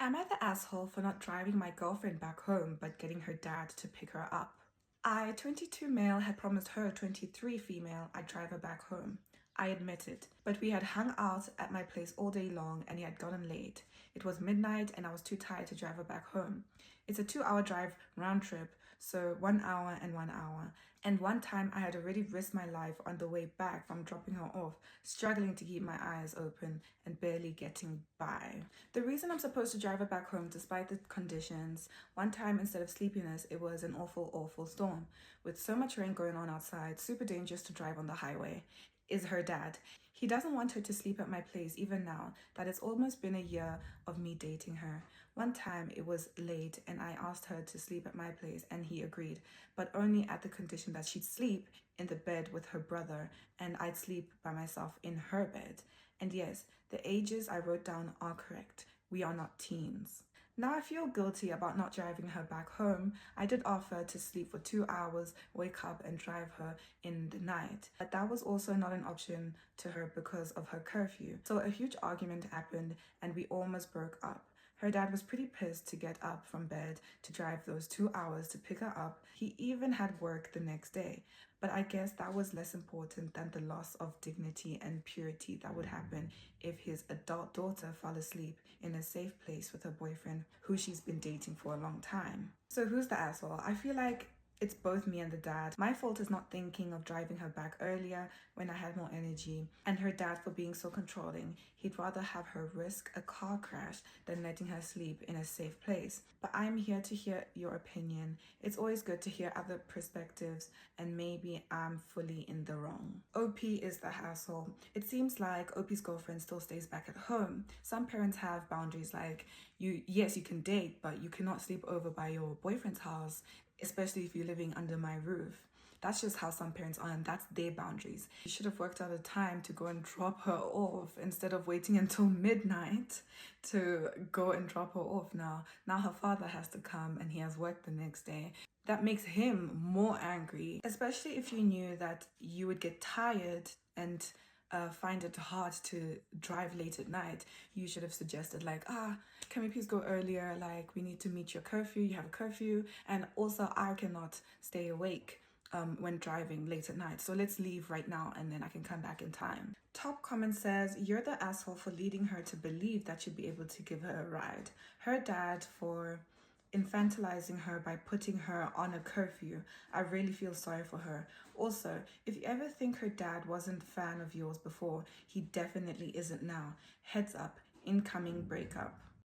Am I the asshole for not driving my girlfriend back home but getting her dad to pick her up? I, 22 male, had promised her, 23 female, I'd drive her back home. I admit it, but we had hung out at my place all day long and he had gotten late. It was midnight and I was too tired to drive her back home. It's a 2-hour drive round trip, so 1 hour and 1 hour. And one time I had already risked my life on the way back from dropping her off, struggling to keep my eyes open and barely getting by. The reason I'm supposed to drive her back home despite the conditions, one time instead of sleepiness, it was an awful storm. With so much rain going on outside, super dangerous to drive on the highway, is her dad. He doesn't want her to sleep at my place even now that it's almost been a year of me dating her. One time it was late and I asked her to sleep at my place and he agreed, but only at the condition that she'd sleep in the bed with her brother and I'd sleep by myself in her bed. And yes, the ages I wrote down are correct. We are not teens. Now I feel guilty about not driving her back home. I did offer to sleep for 2 hours, wake up and drive her in the night. But that was also not an option to her because of her curfew. So a huge argument happened and we almost broke up. Her dad was pretty pissed to get up from bed to drive those 2 hours to pick her up. He even had work the next day. But I guess that was less important than the loss of dignity and purity that would happen if his adult daughter fell asleep in a safe place with her boyfriend who she's been dating for a long time. So who's the asshole? I feel like it's both me and the dad. My fault is not thinking of driving her back earlier when I had more energy, and her dad for being so controlling. He'd rather have her risk a car crash than letting her sleep in a safe place. But I'm here to hear your opinion. It's always good to hear other perspectives, and maybe I'm fully in the wrong. OP is the hassle. It seems like OP's girlfriend still stays back at home. Some parents have boundaries like, yes, you can date, but you cannot sleep over by your boyfriend's house, especially if you're living under my roof. That's just how some parents are, and that's their boundaries. You should have worked out a time to go and drop her off instead of waiting until midnight to go and drop her off. Now her father has to come and he has work the next day. That makes him more angry, especially if you knew that you would get tired and find it hard to drive late at night. You should have suggested like, can we please go earlier? Like, we need to meet your curfew. You have a curfew. And also I cannot stay awake when driving late at night. So let's leave right now and then I can come back in time. Top comment says, you're the asshole for leading her to believe that you'd be able to give her a ride. Her dad for infantilizing her by putting her on a curfew. I really feel sorry for her. Also, if you ever think her dad wasn't a fan of yours before, he definitely isn't now. Heads up, incoming breakup.